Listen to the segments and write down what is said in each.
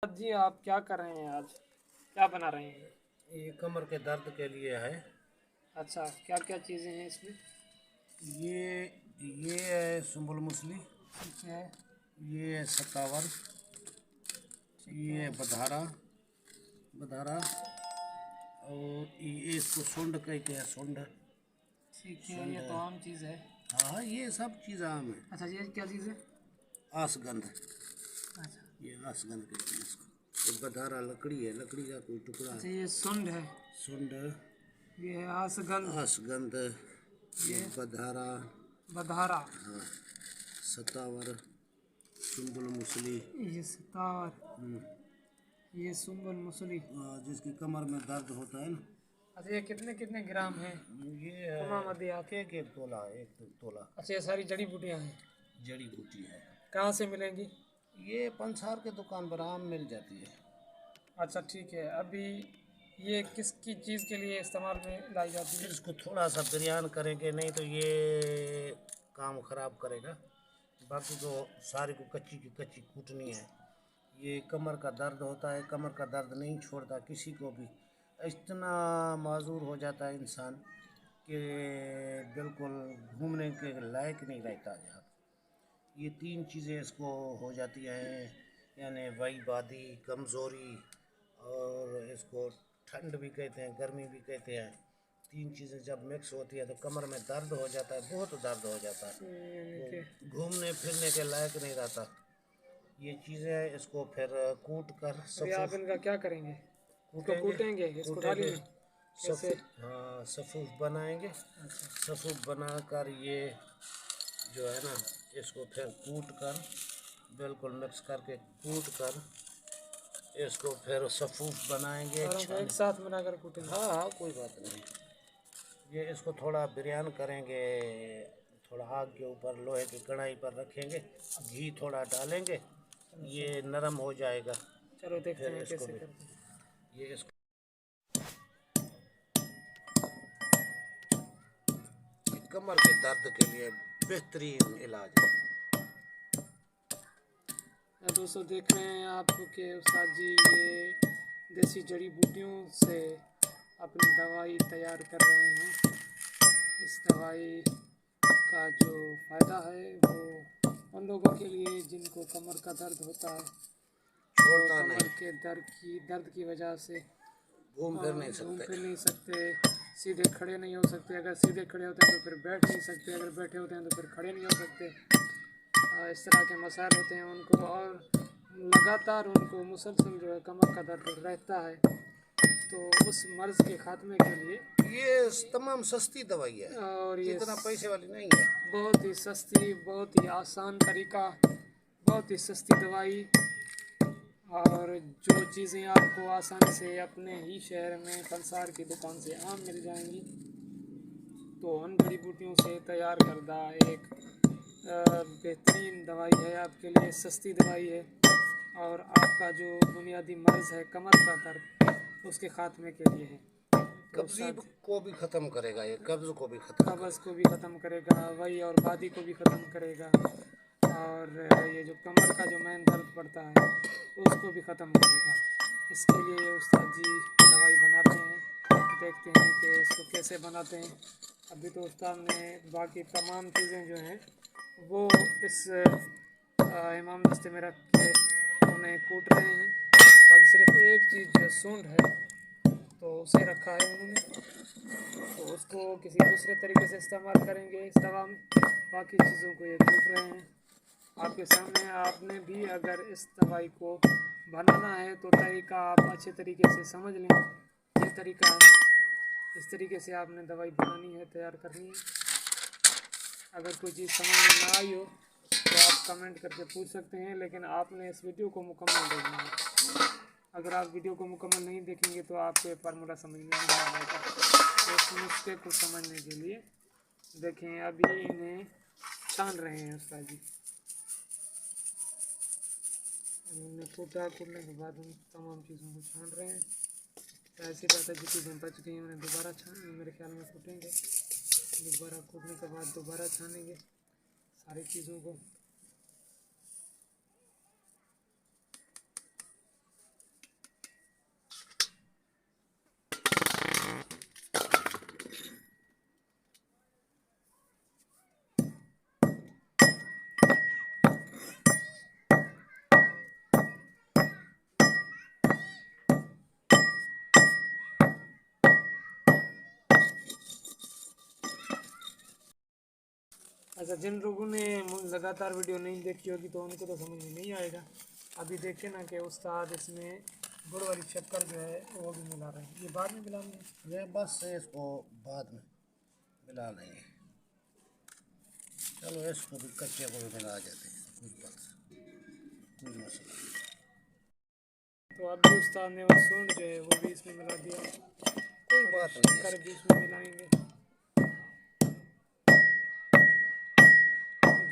जी आप क्या कर रहे हैं आज? क्या बना रहे हैं? ये कमर के दर्द के लिए है। अच्छा, क्या क्या चीज़ें हैं इसमें? ये ये है सुम्बुल मुसली, ठीक है। ये है सतावर, ठीक ये है। है बधारा बधारा और ये इसको सुंड कहते हैं। सुंड ठीक है, सुंड ये तो आम चीज़ है। हाँ, ये सब चीज़ आम है। अच्छा, ये क्या चीज़ है? आसगंध, अच्छा। ये आसगंध कहते हैं इसको। ये बधारा लकड़ी है, लकड़ी का कोई टुकड़ा अच्छा, है। ये सुंड है। सुंड, ये है आसगंध। आसगंध, ये ये बधारा, बधारा। हाँ, सतावर, सुम्बुल मुसली। ये सितार। ये सुंबल मुसली। जिसकी कमर में दर्द होता है ना, अच्छा, ये कितने कितने ग्राम है? ये कमा मदियात। एक एक तोला, एक तोला अच्छा, ये सारी जड़ी बूटियाँ हैं। जड़ी बूटी है। कहाँ से मिलेंगी? ये पंसार के दुकान पर आम मिल जाती है। अच्छा, ठीक है। अभी ये किसकी चीज़ के लिए इस्तेमाल में लाई जाती है? इसको थोड़ा सा बिरयान करेंगे, नहीं तो ये काम खराब करेगा। बाकी तो सारी को कच्ची की कच्ची कूटनी है। ये कमर का दर्द होता है, कमर का दर्द नहीं छोड़ता किसी को भी। इतना माजूर हो जाता है इंसान कि बिल्कुल घूमने के लायक नहीं रहता यहाँ। ये तीन चीज़ें इसको हो जाती हैं, यानी वही बादी, कमज़ोरी और इसको ठंड भी कहते हैं, गर्मी भी कहते हैं। तीन चीज़ें जब मिक्स होती है तो कमर में दर्द हो जाता है, बहुत दर्द हो जाता है। यानी कि वो घूमने फिरने के लायक नहीं रहता। ये चीज़ें इसको फिर कूट कर अभी आप सफूफ इनका क्या करेंगे? इसको कूटेंगे कूटेंगे इसको थाली कूटेंगे में? कैसे? सफूफ, हाँ, सफूफ बनाएंगे। अच्छा। सफूफ बनाकर ये जो है ना, इसको फिर कूट कर बिल्कुल मिक्स करके कूट कर इसको फिर सफूफ बनाएंगे, सारों को एक छान। साथ मिलाकर कूटेंगे? हाँ हाँ, कोई बात नहीं। ये इसको थोड़ा बिरयान करेंगे, थोड़ा आग के ऊपर लोहे की कढ़ाई पर रखेंगे, घी थोड़ा डालेंगे, ये नरम हो जाएगा। चलो देखते फिर हैं इसको कैसे भी करते हैं। ये इसको कमर के दर्द के लिए बेहतरीन इलाज है। दोस्तों, देख रहे हैं आप कि उस्ताद जी ये देसी जड़ी बूटियों से अपनी दवाई तैयार कर रहे हैं। इस दवाई का जो फ़ायदा है वो उन लोगों के लिए जिनको कमर का दर्द होता है, वो छोड़ता नहीं, कमर के दर्द की वजह से घूम फिर नहीं घूम सकते। फिर नहीं सकते, सीधे खड़े नहीं हो सकते। अगर सीधे खड़े होते हैं तो फिर बैठ नहीं सकते, अगर बैठे होते हैं तो फिर खड़े नहीं हो सकते। इस तरह के मसाइल होते हैं उनको, और लगातार उनको मुसलसल जो है कमर का दर्द रहता है। तो उस मर्ज़ के ख़ात्मे के लिए ये तमाम सस्ती दवाई है, और ये इतना पैसे वाली नहीं है। बहुत ही सस्ती, बहुत ही आसान तरीका, बहुत ही सस्ती दवाई, और जो चीज़ें आपको आसानी से अपने ही शहर में पंसार की दुकान से आम मिल जाएंगी, तो उन जड़ी बूटियों से तैयार करदा एक बेहतरीन दवाई है आपके लिए, सस्ती दवाई है, और आपका जो बुनियादी मर्ज़ है कमर का दर्द, उसके ख़ात्मे के लिए है। तो कब्जी साथ को भी ख़त्म करेगा, ये कब्ज़ को भी ख़त्म कब्ज़ को करेगा। भी ख़त्म करेगा, वही, और बादी को भी ख़त्म करेगा, और ये जो कमर का जो मेन दर्द पड़ता है उसको भी ख़त्म करेगा। इसके लिए ये उस्ताद जी दवाई बना रहे हैं। देखते हैं कि इसको कैसे बनाते हैं। अभी तो उस्ताद ने बाकी तमाम चीज़ें जो हैं वो इस इमाम दस्ते में रख के उन्हें कूट रहे हैं। बाकी सिर्फ एक चीज़ जो सूंड है तो उसे रखा है उन्होंने, तो उसको किसी दूसरे तरीके से इस्तेमाल करेंगे इस दवा में। बाकी चीज़ों को ये कूट रहे हैं आपके सामने। आपने भी अगर इस दवाई को बनाना है तो तरीका आप अच्छे तरीके से समझ लें। ये तरीका है, इस तरीके से आपने दवाई बनानी है, तैयार करनी है। अगर कोई चीज़ समझ में ना आई हो तो आप कमेंट करके पूछ सकते हैं, लेकिन आपने इस वीडियो को मुकम्मल देखना है। अगर आप वीडियो को मुकम्मल नहीं देखेंगे तो आपको फार्मूला समझ में नहीं आएगा। तो इस नुस्खे को समझने के लिए देखें, अभी इन्हें छान रहे हैं उस्ताद जी। उन्होंने कूटने के बाद उन तमाम चीज़ों को छान रहे हैं। तो ऐसी बात है, जो चीज़ें बच गई उन्हें दोबारा मेरे ख्याल में कूटेंगे। दोबारा कूटने के बाद दोबारा छानेंगे सारी चीज़ों को। अच्छा, जिन लोगों ने लगातार वीडियो नहीं देखी होगी तो उनको तो समझ में नहीं आएगा। अभी देखे ना कि उस्ताद इसमें गुड़ वाली शक्कर जो है वो भी मिला रहे हैं। ये बाद में मिलाएंगे। ये बस इसको बाद में मिला लेंगे। चलो इसको भी कच्चे को भी मिला देते हैं, कोई मसला नहीं। तो अभी उस्ताद ने वो सूंड जो है वो भी इसमें मिला दिया, कोई बात नहीं शक्कर भी इसमें मिलाएंगे।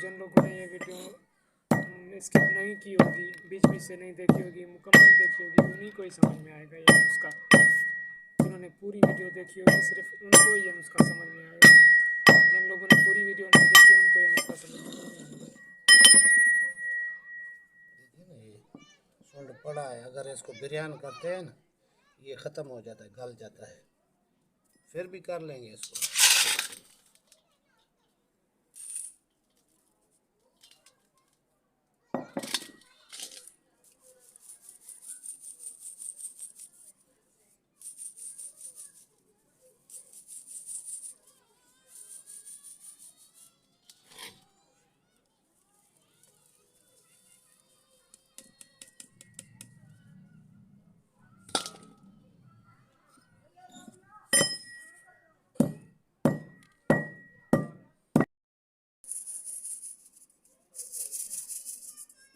जिन लोगों ने ये वीडियो स्किप नहीं की होगी, बीच बीच से नहीं देखी होगी, मुकम्मल देखी होगी, उन्हीं को ही समझ में आएगा ये नुस्खा। जिन्होंने पूरी वीडियो देखी होगी सिर्फ उनको ही ये नुस्खा समझ में आएगा। जिन लोगों ने पूरी वीडियो नहीं देखी उनको ये नुस्खा समझ में नहीं आएगा। देखिए ना, ये सुंड पड़ा है, अगर इसको बिरयान करते हैं ना ये ख़त्म हो जाता है, गल जाता है। फिर भी कर लेंगे इसको।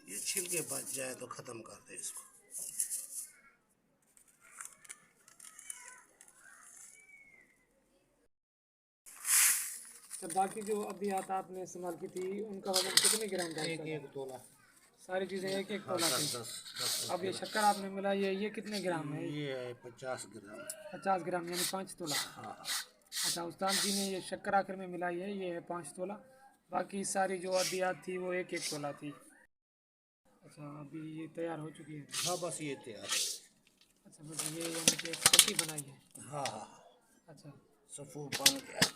ये छिलके बच जाए तो ख़त्म कर दे इसको। तो बाकी जो अभी आपने इस्तेमाल की थी उनका वजन कितने ग्राम था? एक तोला। सारी चीज़ें एक एक तोला थी। 10 अब ये शक्कर आपने मिला, ये कितने ग्राम है? ये है 50 ग्राम। 50 ग्राम यानी 5 तोला। हाँ। अच्छा, उस्ताद जी ने ये शक्कर आखिर में मिलाई है, ये है 5 तोला। बाकी सारी जो अदियात थी वो एक एक तोला थी। अच्छा, अभी ये तैयार हो चुकी है। हाँ बस ये तैयार। अच्छा, बस ये यानी कि एक पट्टी बनाई है। हाँ हाँ। अच्छा, सफूर बन गया।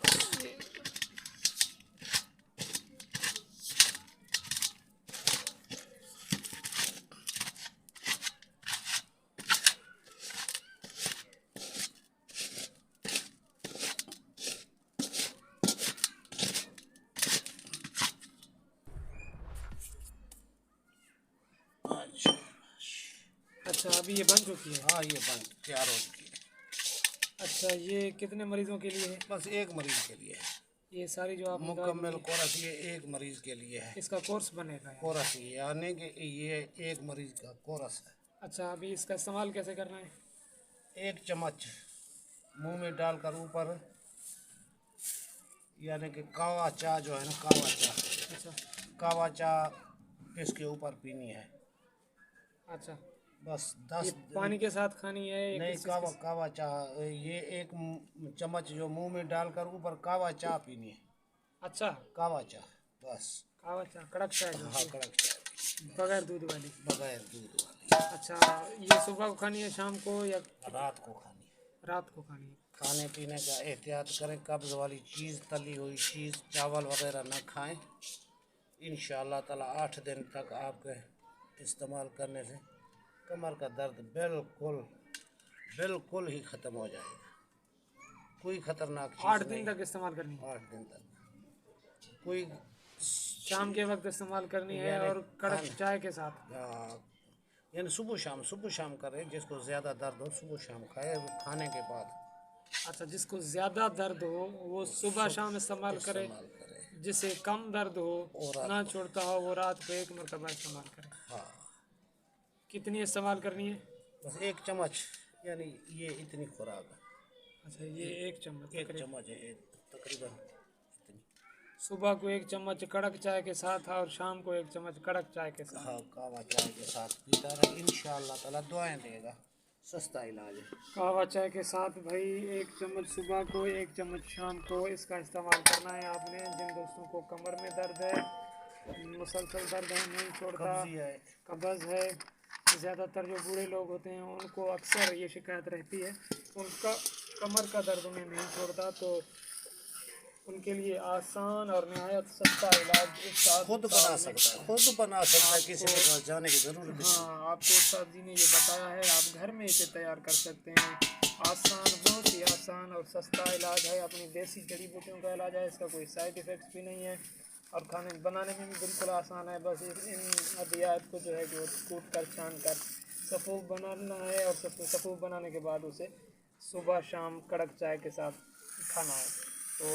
अच्छा, अभी ये बन चुकी है। हाँ ये बन तैयार हो चुकी है। अच्छा, ये कितने मरीजों के लिए है? बस एक मरीज के लिए है। ये सारी जो आप मुकम्मल कोरस ये एक मरीज के लिए है। इसका कोर्स बनेगा यार। कोरस यानी कि ये एक मरीज का कोरस है। अच्छा, अभी इसका इस्तेमाल कैसे करना है? 1 चम्मच मुंह में डालकर ऊपर, यानी कि कावा चाय जो है ना, कावा चाय। अच्छा, कावा चाय इसके ऊपर पीनी है। अच्छा, बस 10 पानी के साथ खानी है? नहीं, कावा चाय ये 1 चम्मच जो मुंह में डालकर ऊपर कावा चाय पीनी है। अच्छा, कावा चाय बस। कावा चाय, कड़क चाय जो हाँ कड़क चाय, बगैर दूध वाली। बगैर दूध वाली। अच्छा, ये सुबह को खानी है, शाम को या रात को खानी है। रात को खानी है। खाने पीने का एहतियात करें, कब्ज़ वाली चीज़, तली हुई चीज़, चावल वगैरह न खाएं। इंशाअल्लाह ताला 8 दिन तक आपके इस्तेमाल करने से कमर का दर्द बिल्कुल ही ख़त्म हो जाएगा। कोई ख़तरनाक चीज़ 8 दिन तक इस्तेमाल करनी है? 8 दिन तक। कोई शाम के वक्त इस्तेमाल करनी है और कड़क चाय के साथ। यानी सुबह शाम करें। जिसको ज़्यादा दर्द हो सुबह शाम खाए खाने के बाद। अच्छा, जिसको ज़्यादा दर्द हो वो सुबह शाम इस्तेमाल करे, जिसे कम दर्द हो ना छोड़ता हो वो रात को 1 मरतबा इस्तेमाल करे। हाँ। कितनी इस्तेमाल करनी है? बस 1 चम्मच, यानी ये इतनी खुराक है। अच्छा, ये 1 चम्मच, 1 चम्मच है तकरीबन इतनी। सुबह को 1 चम्मच कड़क चाय के साथ और शाम को 1 चम्मच कड़क चाय के साथ। हाँ, कावा चाय के साथ पीता रहे, इंशाअल्लाह ताला दुआएं देगा। सस्ता इलाज है। कावा चाय के साथ भाई 1 चम्मच सुबह को, 1 चम्मच शाम को इसका इस्तेमाल करना है आपने। जिन दोस्तों को कमर में दर्द है, मुसलसल दर्द है, नहीं छोड़ता, कब्ज़ है, ज़्यादातर जो बूढ़े लोग होते हैं उनको अक्सर ये शिकायत रहती है, उनका कमर का दर्द उन्हें नहीं छोड़ता, तो उनके लिए आसान और नहायत सस्ता इलाज खुद बना सकता है, किसी के पास जाने की ज़रूरत नहीं। हाँ, आपको उस्ताद जी ने ये बताया है, आप घर में इसे तैयार कर सकते हैं। आसान, बहुत ही आसान और सस्ता इलाज है, अपनी देसी जड़ी बूटियों का इलाज है, इसका कोई साइड इफ़ेक्ट्स भी नहीं है। और खाने बनाने में भी बिल्कुल आसान है। बस इन अदवियात को जो है कि वो कूट कर छान कर सफ़ूफ बनाना है, और सफ़ूफ बनाने के बाद उसे सुबह शाम कड़क चाय के साथ खाना है। तो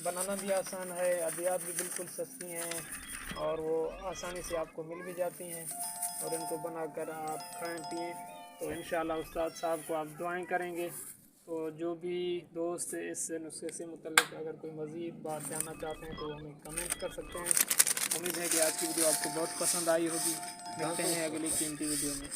बनाना भी आसान है, अदवियात भी बिल्कुल सस्ती हैं और वो आसानी से आपको मिल भी जाती हैं, और इनको बनाकर आप खाएं पिएँ तो इंशाअल्लाह उस्ताद साहब को आप दुआएं करेंगे। तो जो भी दोस्त इस नुस्खे से मुतल्लिक़ अगर कोई मज़ीद बात जानना चाहते हैं तो हमें कमेंट कर सकते हैं। उम्मीद है कि आज की वीडियो आपको बहुत पसंद आई होगी। मिलते हैं अगली कीमती वीडियो में।